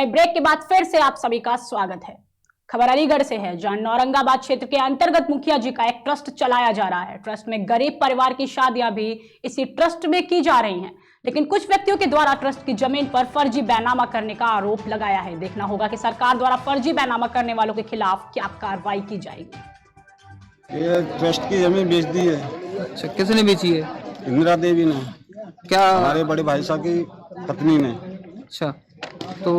नए ब्रेक के बाद फिर से आप सभी का स्वागत है। खबर अलीगढ़ से है, जहां औरंगाबाद क्षेत्र के अंतर्गत मुखिया जी का एक ट्रस्ट चलाया जा रहा है। ट्रस्ट में गरीब परिवार की शादियां भी इसी ट्रस्ट में की जा रही हैं, लेकिन कुछ व्यक्तियों के द्वारा ट्रस्ट की जमीन पर फर्जी बैनामा करने का आरोप लगाया है। देखना होगा कि सरकार द्वारा फर्जी बैनामा करने वालों के खिलाफ क्या कार्रवाई की जाएगी। ये ट्रस्ट की जमीन बेच दी है। अच्छा, किसने बेची है? इंदिरा देवी ने। क्या? हमारे बड़े भाई साहब की पत्नी ने। अच्छा, तो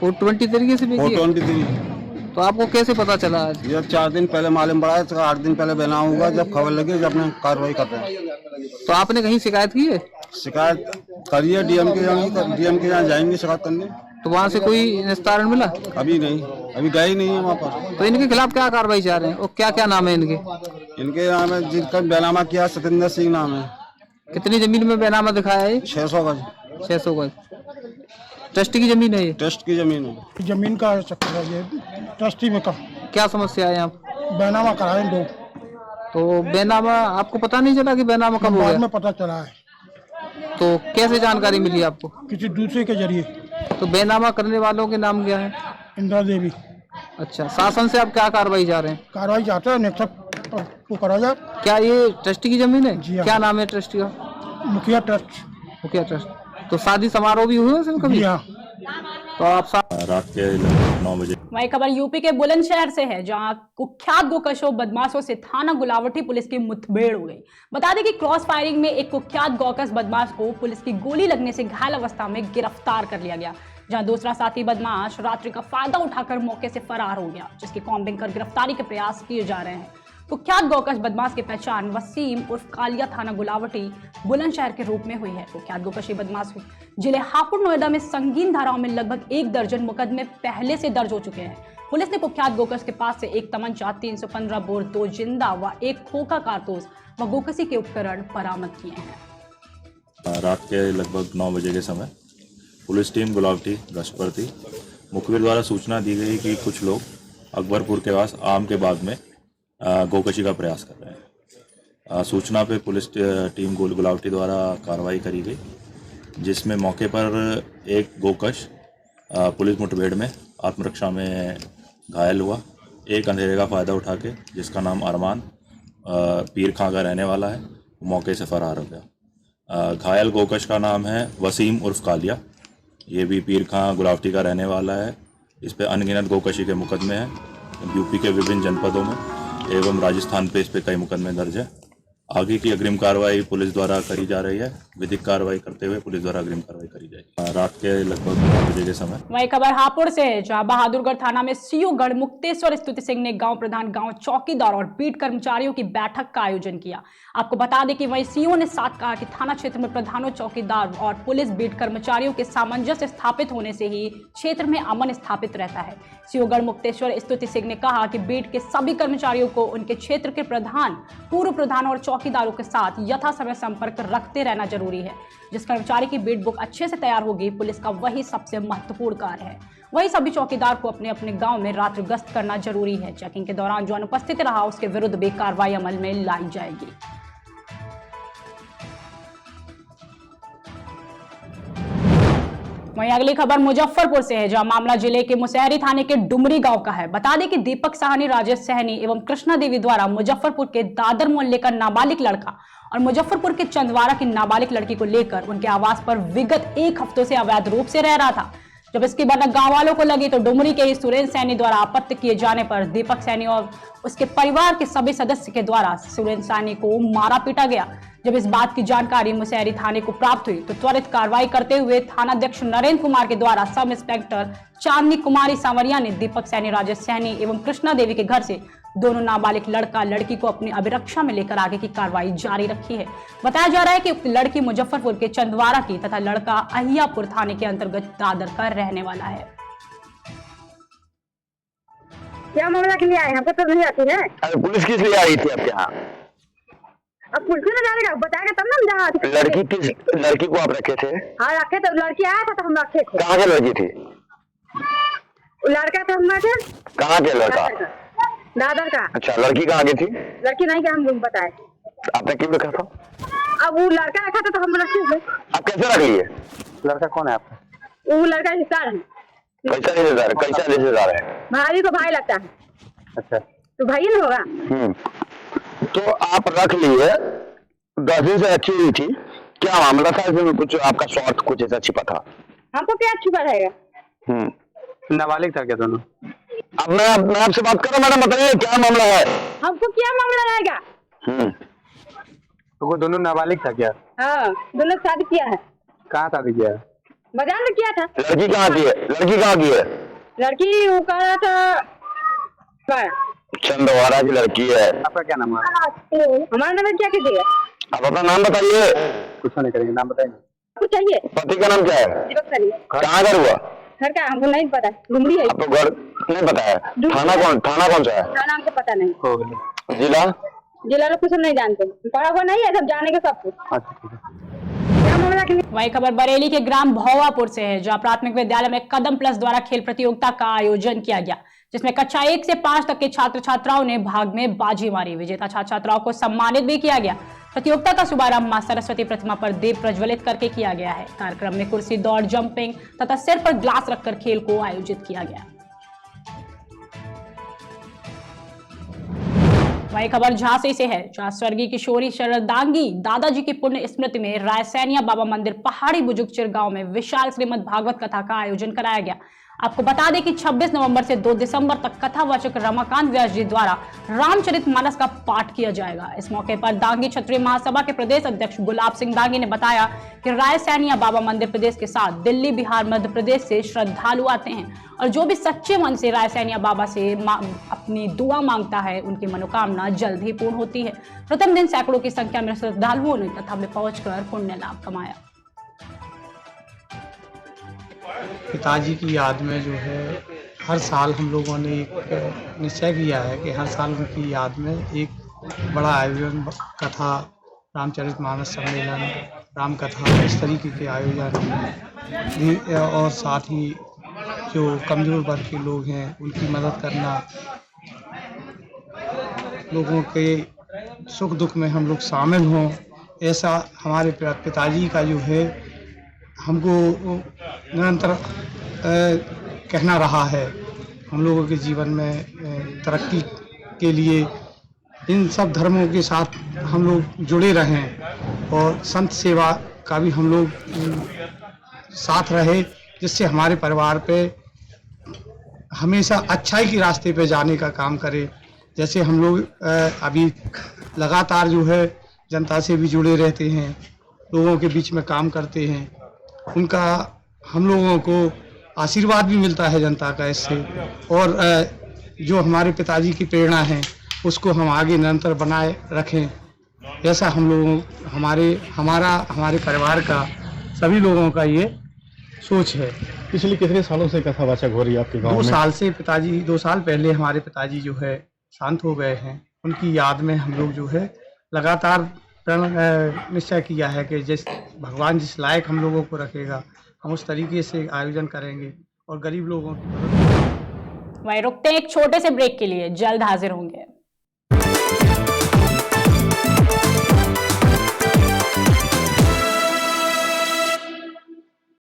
420 तरीके से बेची है? 423। तो आपको कैसे पता चला आज? ये 4 दिन पहले मालूम पड़ा है, 8 दिन पहले बैनाम हुआ। जब खबर लगी जब अपने कार्रवाई करते हैं। तो आपने कहीं शिकायत की है? शिकायत करी है, डीएम के यहाँ जाएंगे शिकायत करने। तो वहाँ से कोई निस्तारण मिला? अभी नहीं, अभी गए ही नहीं है वहाँ पर। तो इनके खिलाफ क्या कार्रवाई चाह रहे हैं और क्या क्या नाम है इनके? इनके नाम है, जिनका बैनामा किया सतेंद्र सिंह नाम है। कितनी जमीन में बैनामा दिखाया है? 600 गज। 600 गज ट्रस्ट की जमीन है ये? ट्रस्ट की जमीन है। जमीन का चक्कर है ये, ट्रस्टी में का क्या समस्या है यहाँ? बैनामा कराए दो। तो बैनामा आपको पता नहीं चला कि बैनामा कब हो बाद गया? में पता चला है, तो कैसे जानकारी मिली आपको? किसी दूसरे के जरिए। तो बैनामा करने वालों के नाम क्या है? इंदिरा देवी। अच्छा, शासन से आप क्या कार्रवाई चाह रहे हैं? कार्रवाई चाहता है, नेक्स्ट को करा जाए। क्या ये ट्रस्टी की जमीन है? जी हाँ। क्या नाम है ट्रस्टी का? मुखिया ट्रस्ट। मुखिया ट्रस्ट। तो शादी समारोह भी हुए उसमें कभी? जी हाँ। तो आप रात के 9 बजे। वही खबर यूपी के बुलंदशहर से है, जहां कुख्यात गोकशों बदमाशों से थाना गुलावटी पुलिस की मुठभेड़ हो गई। बता दें कि क्रॉस फायरिंग में एक कुख्यात गोकश बदमाश को पुलिस की गोली लगने से घायल अवस्था में गिरफ्तार कर लिया गया, जहां दूसरा साथी बदमाश रात्रि का फायदा उठाकर मौके से फरार हो गया, जिसकी कॉम्बिंग कर गिरफ्तारी के प्रयास किए जा रहे हैं। कुख्यात गोकश बदमाश की पहचान वसीम उर्फ कालिया थाना गुलावटी बुलंदशहर के रूप में हुई है। कुख्यात गोकशी बदमाश जिले हापुड़ नोएडा में संगीन धाराओं में लगभग 1 दर्जन मुकदमे पहले से दर्ज हो चुके हैं। पुलिस ने कुख्यात गोकश के पास से एक तमंचा, 315 बोर, 2 जिंदा व 1 खोखा कारतूस व गोकशी के उपकरण बरामद किए हैं। रात के लगभग 9 बजे के समय पुलिस टीम गुलावटी गश्त पर थी। मुखबिर द्वारा सूचना दी गई कि कुछ लोग अकबरपुर के पास आम के बाग में गोकशी का प्रयास कर रहे हैं। सूचना पे पुलिस टीम गुलावटी द्वारा कार्रवाई करी गई, जिसमें मौके पर एक गोकश पुलिस मुठभेड़ में आत्मरक्षा में घायल हुआ। एक अंधेरे का फ़ायदा उठा के, जिसका नाम अरमान पीर खां का रहने वाला है, मौके से फरार हो गया। घायल गोकश का नाम है वसीम उर्फ कालिया। ये भी पीर खां गुलावटी का रहने वाला है। इस पे अनगिनत गोकशी के मुकदमे हैं यूपी के विभिन्न जनपदों में एवं राजस्थान पे इस पे कई मुकदमे दर्ज है। आगे की अग्रिम कार्रवाई पुलिस द्वारा करी जा रही है। विधिक कार्रवाई करते हुए पुलिस द्वारा अग्रिम कार्रवाई करी जाएगी। रात के लगभग 9 बजे के समय वही खबर हापुड़ से है, जहां बहादुरगढ़ थाना में सीओ गढ़मुक्तेश्वर स्तुति सिंह ने गांव प्रधान, गांव चौकीदार और बीट कर्मचारियों की बैठक का आयोजन किया। आपको बता दें कि वही सीओ ने साथ कहा कि थाना क्षेत्र में प्रधानों, चौकीदार और पुलिस बीट कर्मचारियों के सामंजस्य स्थापित होने से ही क्षेत्र में अमन स्थापित रहता है। सीओ गढ़मुक्तेश्वर स्तुति सिंह ने कहा कि बीट के सभी कर्मचारियों को उनके क्षेत्र के प्रधान, पूर्व प्रधान और चौकीदारों के साथ यथा समय संपर्क रखते रहना जरूरी है। जिस कर्मचारी की बीट बुक अच्छे से तैयार होगी, पुलिस का वही सबसे महत्वपूर्ण कार्य है। वही सभी चौकीदार को अपने अपने गांव में रात्रि गश्त करना जरूरी है। चेकिंग के दौरान जो अनुपस्थित रहा, उसके विरुद्ध भी कार्रवाई अमल में लाई जाएगी। वहीं अगली खबर मुजफ्फरपुर से है, जहां मामला जिले के मुसहरी थाने के डुमरी गांव का है। बता दें कि दीपक साहनी, राजेश सहनी एवं कृष्णा देवी द्वारा मुजफ्फरपुर के दादर मोहल्ले का नाबालिग लड़का और मुजफ्फरपुर के चंदवारा की नाबालिग लड़की को लेकर उनके आवास पर विगत 1 हफ्तों से अवैध रूप से रह रहा था। जब इसकी भनक गांव वालों को लगी तो डुमरी के ही सुरेंद्र सैनी द्वारा आपत्ति किए जाने पर दीपक सैनी और उसके परिवार के सभी सदस्य के द्वारा सुरेंद्र सैनी को मारा पीटा गया। जब इस बात की जानकारी मुसहरी थाने को प्राप्त हुई तो त्वरित कार्रवाई करते हुए थानाध्यक्ष नरेंद्र कुमार के द्वारा सब इंस्पेक्टर चांदनी कुमारी सांवरिया ने दीपक सैनी, राजेश सहनी एवं कृष्णा देवी के घर से दोनों नाबालिग लड़का लड़की को अपनी अभिरक्षा में लेकर आगे की कार्रवाई जारी रखी है। बताया जा रहा है कि उक्त लड़की मुजफ्फरपुर के चंदवारा की तथा लड़का अहियापुर थाने के अंतर्गत दादर का रहने वाला है। क्या मामला के लिए आए? हमको तो नहीं आती है। अरे पुलिस किस लिए आई थी आपके यहाँ? अब पुलिस ने जानेगा, बताएगा तब ना हम जहाँ। लड़की को आप रखे थे? हाँ रखे, तो लड़की आया था तो हम रखे थे। कहाँ की लड़की थी? लड़का था हमारे। कहाँ के लड़का? दादर का। अच्छा, लड़की कहाँ की थी? लड़की नहीं क्या हम बताए। आपने क्यों रखा था? अब वो लड़का रखा था तो हम रखे थे। आप कैसे रख लिए? लड़का कौन है आपका? वो लड़का रिश्तेदार है, कैसा रिश्तेदार है? कैसा रिश्तेदार है? भाई को भाई लगता है, अच्छा। तो भाई ना होगा। तो आप रख लिए, 10 दिन से अच्छी हुई थी, क्या मामला था इसमें? कुछ आपका स्वार्थ कुछ ऐसा छिपा था? हमको क्या छुपा रहेगा? नाबालिग था क्या दोनों? अब मैं आपसे बात कर रहा हूँ, मैडम बताइए क्या मामला है? हमको क्या मामला रहेगा? तो वो दोनों नाबालिग था क्या? हाँ, दोनों शादी किया है। कहाँ शादी किया है? बाजार में किया था। लड़की कहाँ की है? लड़की कहाँ की है? लड़की वो कह रहा था चंदवारा की लड़की है। आपका क्या नाम है? हमारा नंबर क्या कीजिएगा? आप अपना नाम बताइए। कुछ नहीं करेंगे, नाम बताएंगे। कुछ चाहिए? पति का नाम क्या है? दीपक सर। कहाँ घर हुआ? घर का हमको नहीं पता, डुमरी है। आपको घर नहीं पता है? थाना कौन सा है? थाना हमको पता नहीं। हो गया। जिला? जिला लोग कुछ नहीं जानते, पढ़ा हुआ नहीं है, सब जानेंगे सब कुछ। अच्छा ठीक है। क्या मामला के लिए? वही खबर बरेली के ग्राम भौवापुर से है, जहां प्राथमिक विद्यालय में कदम प्लस द्वारा खेल प्रतियोगिता का आयोजन किया गया, जिसमें कक्षा 1 से 5 तक के छात्र छात्राओं ने भाग में बाजी मारी। विजेता छात्र छात्राओं को सम्मानित भी किया गया। प्रतियोगिता का शुभारंभ मां सरस्वती प्रतिमा पर दीप प्रज्वलित करके किया गया है। कार्यक्रम में कुर्सी दौड़, जंपिंग तथा सिर पर ग्लास रखकर खेल को आयोजित किया गया। वही खबर झांसी से है, जहां स्वर्गीय किशोरी शरदांगी दादाजी की पुण्य स्मृति में रायसैनिया बाबा मंदिर पहाड़ी बुजुर्ग गांव में विशाल श्रीमद् भागवत कथा का आयोजन कराया गया। आपको बता दें कि 26 नवंबर से 2 दिसंबर तक कथावाचक रमाकांत व्यास जी द्वारा रामचरितमानस का पाठ किया जाएगा। इस मौके पर दांगी क्षत्रिय महासभा के प्रदेश अध्यक्ष गुलाब सिंह दांगी ने बताया कि रायसैनिया बाबा मंदिर प्रदेश के साथ दिल्ली, बिहार, मध्य प्रदेश से श्रद्धालु आते हैं और जो भी सच्चे मन से रायसैनिया बाबा से अपनी दुआ मांगता है, उनकी मनोकामना जल्द ही पूर्ण होती है। प्रथम दिन सैकड़ों की संख्या में श्रद्धालुओं ने कथा में पहुंचकर पुण्य लाभ कमाया। पिताजी की याद में जो है हर साल हम लोगों ने एक निश्चय किया है कि हर साल उनकी याद में एक बड़ा आयोजन, कथा, रामचरितमानस सम्मेलन, राम कथा, इस तरीके के आयोजन भी, और साथ ही जो कमज़ोर वर्ग के लोग हैं उनकी मदद करना, लोगों के सुख दुख में हम लोग शामिल हों, ऐसा हमारे पिताजी का जो है हमको निरंतर कहना रहा है। हम लोगों के जीवन में तरक्की के लिए इन सब धर्मों के साथ हम लोग जुड़े रहें और संत सेवा का भी हम लोग साथ रहे, जिससे हमारे परिवार पे हमेशा अच्छाई के रास्ते पे जाने का काम करे। जैसे हम लोग अभी लगातार जो है जनता से भी जुड़े रहते हैं, लोगों के बीच में काम करते हैं, उनका हम लोगों को आशीर्वाद भी मिलता है जनता का इससे, और जो हमारे पिताजी की प्रेरणा है उसको हम आगे निरंतर बनाए रखें, ऐसा हम लोगों हमारे परिवार का, सभी लोगों का ये सोच है। पिछले कितने सालों से कथावाचक हो रही है आपके गांव में? 2 साल से पिताजी, 2 साल पहले हमारे पिताजी जो है शांत हो गए हैं। उनकी याद में हम लोग जो है लगातार निश्चय किया है कि भगवान जिस लायक हम लोगों को रखेगा, हम उस तरीके से आयोजन करेंगे और गरीब लोगों की। वहीं रुकते हैं एक छोटे से ब्रेक के लिए, जल्द हाजिर होंगे।